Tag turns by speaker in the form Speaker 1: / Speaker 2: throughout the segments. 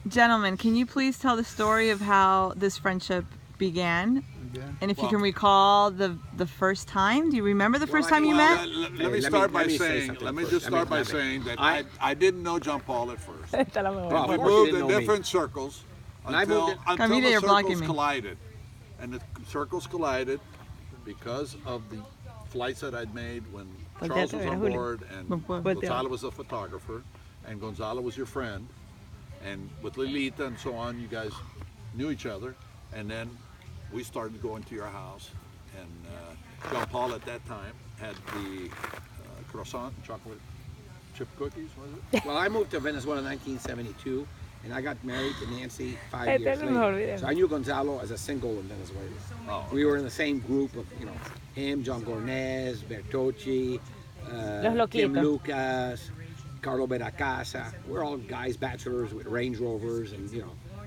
Speaker 1: Gentlemen, can you please tell the story of how this friendship began? And if you can recall the first time, do you remember the first time you met?
Speaker 2: Let me start by saying that I didn't know John Paul at first. We moved in different circles until the circles collided. And the circles collided because of the flights that I'd made when Charles was on board and Gonzalo was a photographer and Gonzalo was your friend. And with Lilita and so on, you guys knew each other. And then we started going to your house, and John Paul at that time had the croissant chocolate chip cookies, was it?
Speaker 3: Well, I moved to Venezuela in 1972, and I got married to Nancy 5 years later. So I knew Gonzalo as a single in Venezuela.
Speaker 2: Oh.
Speaker 3: We were in the same group of, him, John Gornez, Bertocci, Kim Lucas, Carlo Beracasa. We're all guys, bachelors with Range Rovers, and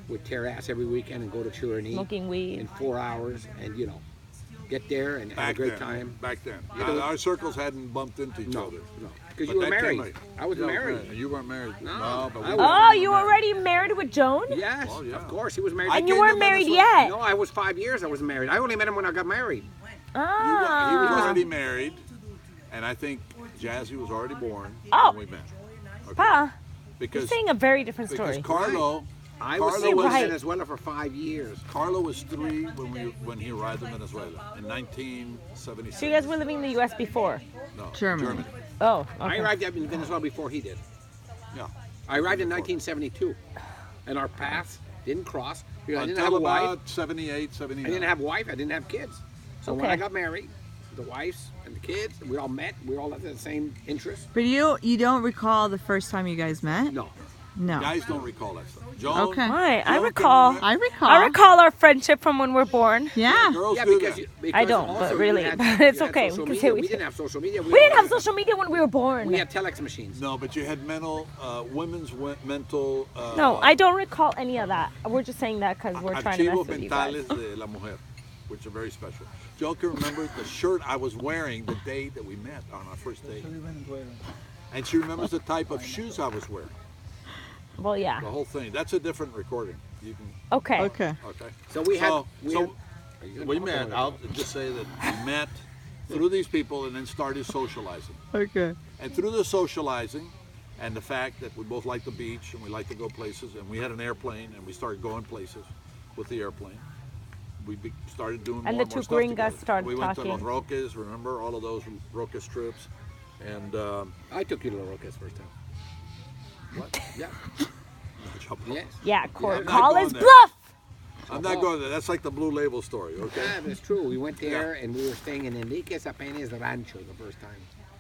Speaker 3: would tear ass every weekend and go to Churani
Speaker 4: smoking weed
Speaker 3: in 4 hours, and get there and have a great time.
Speaker 2: Back then, our circles hadn't bumped into each other.
Speaker 3: No, because you were married. I was married.
Speaker 2: You weren't married.
Speaker 3: No,
Speaker 2: but
Speaker 4: oh, you were already married with Joan?
Speaker 3: Yes, of course. He was married.
Speaker 4: And you weren't married yet?
Speaker 3: No, I was 5 years. I wasn't married. I only met him when I got married.
Speaker 2: He was already married, and I think Jazzy was already born when we met. Okay.
Speaker 4: Pa,
Speaker 2: because
Speaker 4: you're saying a very different story.
Speaker 2: Because Carlo.
Speaker 3: I was in Venezuela for 5 years.
Speaker 2: Carlo was 3 when he arrived in Venezuela in 1976.
Speaker 4: So you guys were living in the U.S. before?
Speaker 2: No,
Speaker 1: Germany.
Speaker 4: Oh, okay.
Speaker 3: I arrived in Venezuela before he did.
Speaker 2: Yeah.
Speaker 3: I arrived in 1972, and our paths didn't cross because I didn't
Speaker 2: Until
Speaker 3: have a wife.
Speaker 2: about 78, 79.
Speaker 3: I didn't have a wife. I didn't have kids. So when I got married, the wives and the kids, we all met. We all had the same interests.
Speaker 1: But you don't recall the first time you guys met?
Speaker 3: No.
Speaker 1: No.
Speaker 2: Guys don't recall that stuff. Joan,
Speaker 1: okay.
Speaker 4: Right. I recall our friendship from when we were born.
Speaker 1: Yeah.
Speaker 2: Girls
Speaker 3: Yeah,
Speaker 2: do
Speaker 3: because,
Speaker 2: that.
Speaker 3: because
Speaker 4: I don't,
Speaker 3: also
Speaker 4: but really,
Speaker 3: but
Speaker 4: it's okay. We can say
Speaker 3: we didn't have social media.
Speaker 4: We didn't have social media when we were born.
Speaker 3: We had telex machines.
Speaker 2: No, but you had women's mental.
Speaker 4: No, I don't recall any of that. We're just saying that because we're trying to mess with you guys.
Speaker 2: Archivos mentales de la mujer, which are very special. Joan can remember the shirt I was wearing the day that we met on our first date. And she remembers the type of shoes I was wearing.
Speaker 4: Well, yeah.
Speaker 2: The whole thing. That's a different recording. You can.
Speaker 4: Okay.
Speaker 1: Okay.
Speaker 2: Okay.
Speaker 3: So we
Speaker 2: met. I'll just say that we met through these people and then started socializing.
Speaker 1: Okay.
Speaker 2: And through the socializing and the fact that we both like the beach and we like to go places and we had an airplane and we started going places with the airplane. We started doing more and more stuff together.
Speaker 4: And the two gringas started
Speaker 2: We went
Speaker 4: talking.
Speaker 2: to Los Roques, remember all of those Roques trips? And
Speaker 3: I took you to Los Roques first time. What? Yeah. Yes.
Speaker 4: Yeah,
Speaker 2: I'm not
Speaker 4: call
Speaker 2: going
Speaker 4: his
Speaker 2: there.
Speaker 4: bluff.
Speaker 2: I'm not going there. That's like the Blue Label story, okay?
Speaker 3: Yeah, but it's true. We went there and we were staying in Enrique Zapena's rancho the first time.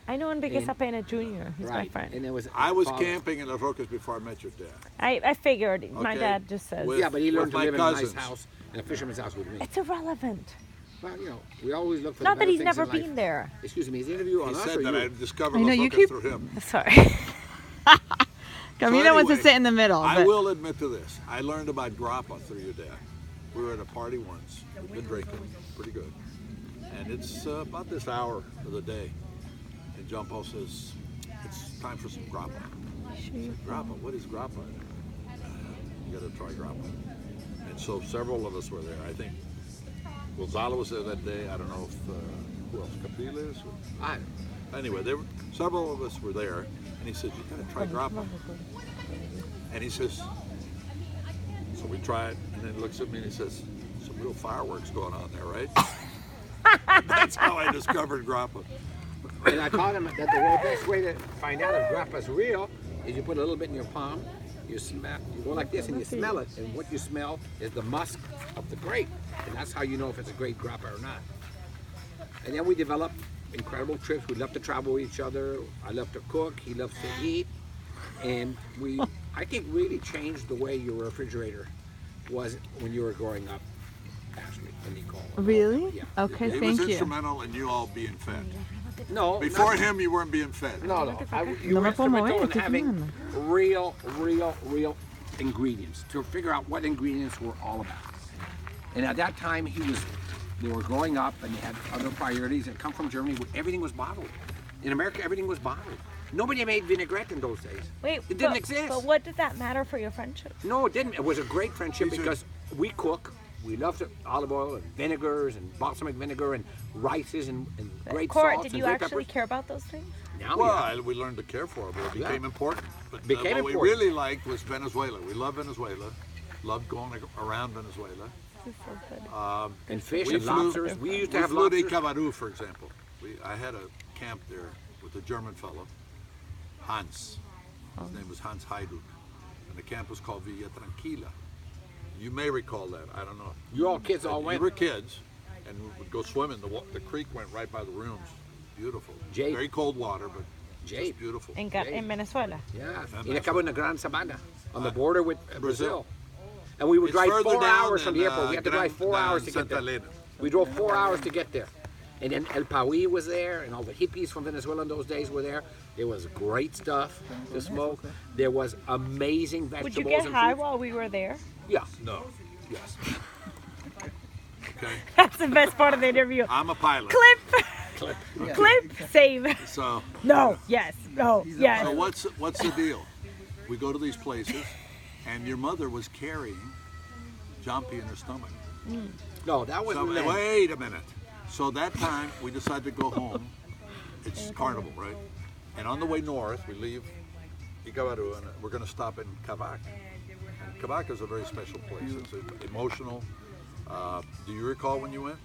Speaker 4: I know Enrique Zapena Jr. He's my friend.
Speaker 3: And there was
Speaker 2: I was camping in Los Roques before I met your dad.
Speaker 4: I figured. My
Speaker 2: Okay.
Speaker 4: dad just says.
Speaker 2: With-
Speaker 3: Yeah, but he learned to
Speaker 2: my
Speaker 3: live in a nice
Speaker 2: cousins.
Speaker 3: house, in a fisherman's house with me.
Speaker 4: It's irrelevant.
Speaker 3: Well, we always look for
Speaker 4: Not
Speaker 3: the
Speaker 4: that
Speaker 3: better
Speaker 4: he's
Speaker 3: things
Speaker 4: never
Speaker 3: in life.
Speaker 4: been there.
Speaker 3: Excuse me, is the interview on
Speaker 2: He
Speaker 3: us
Speaker 2: said
Speaker 3: or
Speaker 2: that
Speaker 3: you?
Speaker 2: I discovered
Speaker 1: I know,
Speaker 2: Los
Speaker 1: you
Speaker 2: Roques
Speaker 1: keep-
Speaker 2: through him.
Speaker 4: Sorry.
Speaker 1: Camila wants to
Speaker 2: anyway,
Speaker 1: sit in the middle.
Speaker 2: I
Speaker 1: but-
Speaker 2: will admit to this. I learned about grappa through your dad. We were at a party once. We've been drinking pretty good. And it's about this hour of the day. And John Paul says, it's time for some grappa. I said, grappa? What is grappa? You got to try grappa. And so several of us were there. I think Gonzalo was there that day. I don't know if, who else? Capiles? Anyway, several of us were there. And he said, you got to try grappa. And he says, so we try it, and then he looks at me and he says, some real fireworks going on there, right? That's how I discovered grappa.
Speaker 3: And I taught him that the best way to find out if grappa's real is you put a little bit in your palm, you go like this and you smell it, and what you smell is the musk of the grape. And that's how you know if it's a grape grappa or not. And then we developed incredible trips. We love to travel with each other. I love to cook. He loves to eat. And we, I think, really changed the way your refrigerator was when you were growing up, Ashley and Nicole.
Speaker 1: Really?
Speaker 3: Yeah.
Speaker 1: Okay,
Speaker 2: He
Speaker 1: thank
Speaker 2: was
Speaker 1: you.
Speaker 2: instrumental in you all being fed.
Speaker 3: No.
Speaker 2: Before him, you weren't being fed.
Speaker 3: No. You
Speaker 1: No
Speaker 3: were
Speaker 1: me puedo mover,
Speaker 3: instrumental in
Speaker 1: estoy
Speaker 3: having
Speaker 1: filmando.
Speaker 3: real ingredients to figure out what ingredients were all about. And at that time, they were growing up and they had other priorities that come from Germany where everything was bottled. In America, everything was bottled. Nobody made vinaigrette in those days.
Speaker 4: Wait,
Speaker 3: it didn't exist.
Speaker 4: But what did that matter for your friendship?
Speaker 3: No, it didn't. It was a great friendship because we cook. We loved olive oil and vinegars and balsamic vinegar and rices and great
Speaker 4: Court,
Speaker 3: salts
Speaker 4: did
Speaker 3: and
Speaker 4: you
Speaker 3: great
Speaker 4: actually
Speaker 3: peppers.
Speaker 4: care about those things?
Speaker 3: Now
Speaker 2: Well, we learned to care for it, but it became important. But what we really liked was Venezuela. We loved Venezuela. Loved going around Venezuela.
Speaker 4: This is so good.
Speaker 3: and fish and lobsters. We used to have
Speaker 2: flew to
Speaker 3: lobsters.
Speaker 2: Cabarú, for example. I had a camp there with a German fellow, Hans. His name was Hans Hajduk. And the camp was called Villa Tranquila. You may recall that. I don't know.
Speaker 3: You all kids all went.
Speaker 2: We were kids, and we would go swimming. The creek went right by the rooms. Beautiful. Very cold water, but just beautiful.
Speaker 4: In Venezuela.
Speaker 3: Yeah. In the Gran Sabana, on the border with Brazil. And we would drive 4 hours from the airport. We had to drive 4 hours to get there. We drove 4 hours to get there. And then El Paui was there, and all the hippies from Venezuela in those days were there. There was great stuff to smoke. There was amazing vegetables.
Speaker 4: Would you get
Speaker 3: and
Speaker 4: high
Speaker 3: fruit.
Speaker 4: while we were there?
Speaker 3: Yeah.
Speaker 2: No. Yes. Okay.
Speaker 4: That's the best part of the interview.
Speaker 2: I'm a pilot.
Speaker 4: Clip. Clip. Save.
Speaker 2: So.
Speaker 4: No. Yes. No. Yes.
Speaker 2: So what's the deal? We go to these places, and your mother was carrying Jumpy in her stomach.
Speaker 3: No, that wasn't then.
Speaker 2: Wait a minute. So that time we decided to go home. It's carnival, right? And on the way north, we leave Icavaru, and we're going to stop in Cavac. And Cavac is a very special place. It's emotional. Do you recall when you went?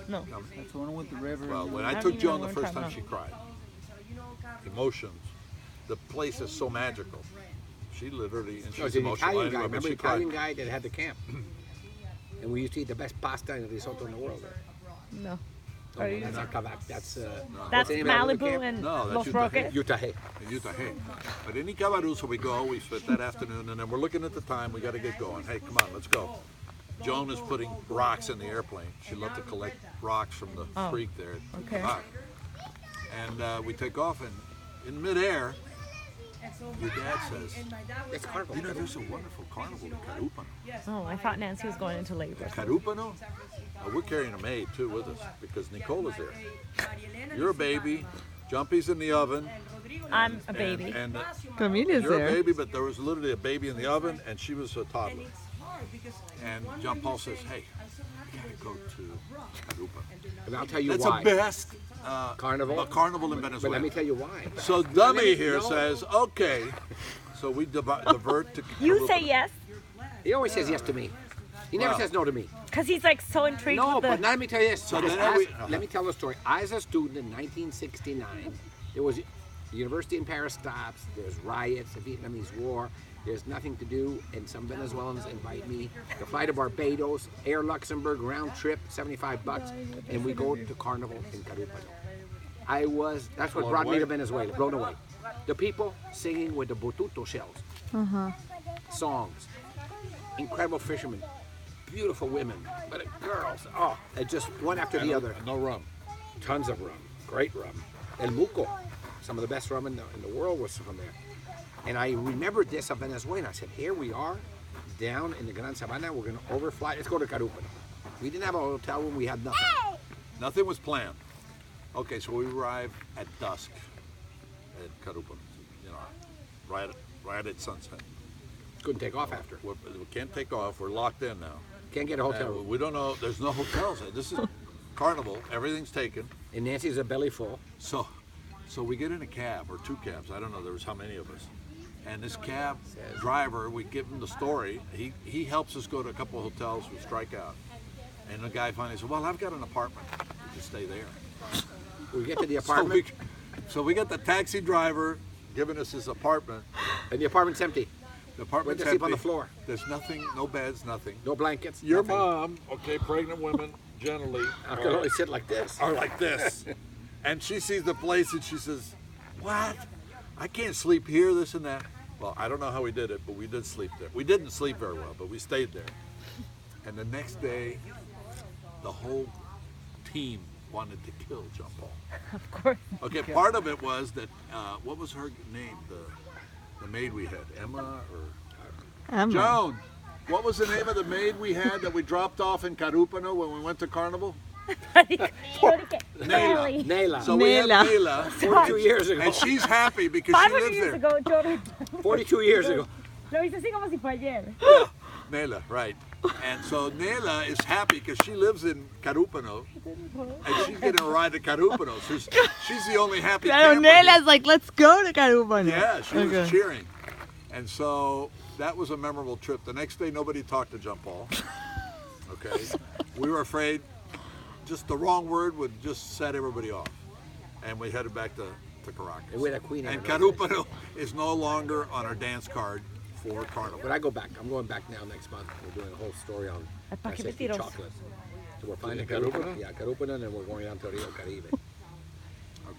Speaker 4: No.
Speaker 5: That's the one with the river.
Speaker 2: Well, when I took Joan the first time, she cried. Emotions. The place is so magical. She literally, and
Speaker 3: No,
Speaker 2: she's
Speaker 3: it's an
Speaker 2: emotional.
Speaker 3: Italian guy.
Speaker 2: But
Speaker 3: Remember the
Speaker 2: she cried.
Speaker 3: Italian guy that had the camp? And we used to eat the best pasta and risotto in the world there.
Speaker 4: No.
Speaker 3: Oh, no, that's not Cavac. That's
Speaker 4: That's
Speaker 3: the name of the
Speaker 4: Malibu
Speaker 3: camp?
Speaker 4: and
Speaker 2: No, that's
Speaker 4: Los
Speaker 2: Utah.
Speaker 4: Roques.
Speaker 3: Utah. Hey.
Speaker 2: In Utah, hey. But in Icavaru, so we go, we spent that afternoon, and then we're looking at the time, we got to get going. Hey, come on, let's go. Joan is putting rocks in the airplane. She loved to collect rocks from the creek there at Cavac. And we take off, and in midair, your dad says,
Speaker 3: It's carnival.
Speaker 2: you know, there's a wonderful carnival in Carúpano.
Speaker 4: Oh, I thought Nancy was going into labor.
Speaker 2: Carúpano? We're carrying a maid too with us because Nicola's there. You're a baby. Jumpy's in the oven.
Speaker 4: I'm a baby.
Speaker 2: And
Speaker 1: Camille's
Speaker 2: you're
Speaker 1: there.
Speaker 2: a baby, but there was literally a baby in the oven, and she was a toddler. And John Paul says, "Hey, we gotta go to Carúpano.
Speaker 3: And I'll tell you
Speaker 2: That's
Speaker 3: why.
Speaker 2: the best
Speaker 3: Carnival?
Speaker 2: a carnival in
Speaker 3: But
Speaker 2: Venezuela."
Speaker 3: let me tell you why.
Speaker 2: So Dummy here
Speaker 3: No.
Speaker 2: says, "Okay." So we divert to.
Speaker 4: You say
Speaker 2: Carúpano.
Speaker 4: yes?
Speaker 3: He always says yes to me. He never
Speaker 2: Wow.
Speaker 3: says no to me.
Speaker 4: Because he's like so intrigued
Speaker 3: No,
Speaker 4: with the...
Speaker 3: but let me tell you this.
Speaker 2: So
Speaker 3: As-
Speaker 2: then
Speaker 3: let me tell the story. As a student in 1969, there was the university in Paris stops. There's riots, the Vietnamese War. There's nothing to do, and some Venezuelans invite me to fly to Barbados, Air Luxembourg, round trip, $75, and we go to Carnival in Carúpano. That's what
Speaker 2: Blown
Speaker 3: brought me
Speaker 2: away.
Speaker 3: to Venezuela, blown away. The people singing with the bututo shells, songs, incredible fishermen, beautiful women, but girls, just one after the other.
Speaker 2: No rum.
Speaker 3: Tons of rum, great rum. El Muco, some of the best rum in the world was from there. And I remembered this of Venezuela. I said, here we are, down in the Gran Sabana, we're going to overfly. Let's go to Carúpano. We didn't have a hotel room, we had nothing.
Speaker 2: Nothing was planned. Okay, so we arrive at dusk at Carúpano. You know, right at sunset.
Speaker 3: Couldn't take off after.
Speaker 2: We can't take off. We're locked in now.
Speaker 3: Can't get a hotel room.
Speaker 2: We don't know. There's no hotels. This is carnival. Everything's taken.
Speaker 3: And Nancy's a belly full.
Speaker 2: So we get in a cab or two cabs. I don't know. There was how many of us. And this cab driver, we give him the story. He helps us go to a couple of hotels. We strike out. And the guy finally said, "Well, I've got an apartment. You can stay there."
Speaker 3: We get to the apartment,
Speaker 2: So we got the taxi driver giving us his apartment.
Speaker 3: and the apartment's empty.
Speaker 2: The apartment's
Speaker 3: Went to sleep on
Speaker 2: empty.
Speaker 3: the floor.
Speaker 2: There's nothing, no beds, nothing.
Speaker 3: No blankets.
Speaker 2: Your
Speaker 3: nothing.
Speaker 2: mom, okay, pregnant women generally
Speaker 3: I could only sit like this.
Speaker 2: are like this. And she sees the place and she says, "What? I can't sleep here, this and that." Well, I don't know how we did it, but we did sleep there. We didn't sleep very well, but we stayed there. And the next day, the whole team wanted to kill John Paul.
Speaker 4: Of course.
Speaker 2: Okay, part of it was that, what was her name, the maid we had? Emma or?
Speaker 1: Emma.
Speaker 2: Joan, what was the name of the maid we had that we dropped off in Carúpano when we went to Carnival?
Speaker 1: Nelly.
Speaker 3: Nayla.
Speaker 2: So we have
Speaker 1: Nela.
Speaker 2: Nela,
Speaker 3: 42 years ago.
Speaker 2: and she's happy because she
Speaker 4: 500
Speaker 2: lives
Speaker 4: years
Speaker 2: there.
Speaker 4: ago, Jordan.
Speaker 3: 42 years ago.
Speaker 4: Lo hice así como si fue ayer.
Speaker 2: Nela, right. And so Nela is happy because she lives in Carúpano, and she's getting a ride to Carúpano. So she's the only happy
Speaker 1: Claro,
Speaker 2: camper here.
Speaker 1: Nela's like, let's go to Carúpano.
Speaker 2: Yeah, she was
Speaker 1: Okay.
Speaker 2: cheering. And so that was a memorable trip. The next day, nobody talked to John Paul. Okay. We were afraid just the wrong word would just set everybody off. And we headed back to Caracas.
Speaker 3: And we're the queen.
Speaker 2: And Carúpano is no longer on our dance card for Carnival.
Speaker 3: But I go back. I'm going back now next month. We're doing a whole story on
Speaker 4: Al Parque
Speaker 3: SAP
Speaker 4: Mentiroso.
Speaker 3: chocolate. So we're finding
Speaker 2: Carúpano?
Speaker 3: Carúpano. Yeah, Carúpano, and then we're going down to Rio Caribe.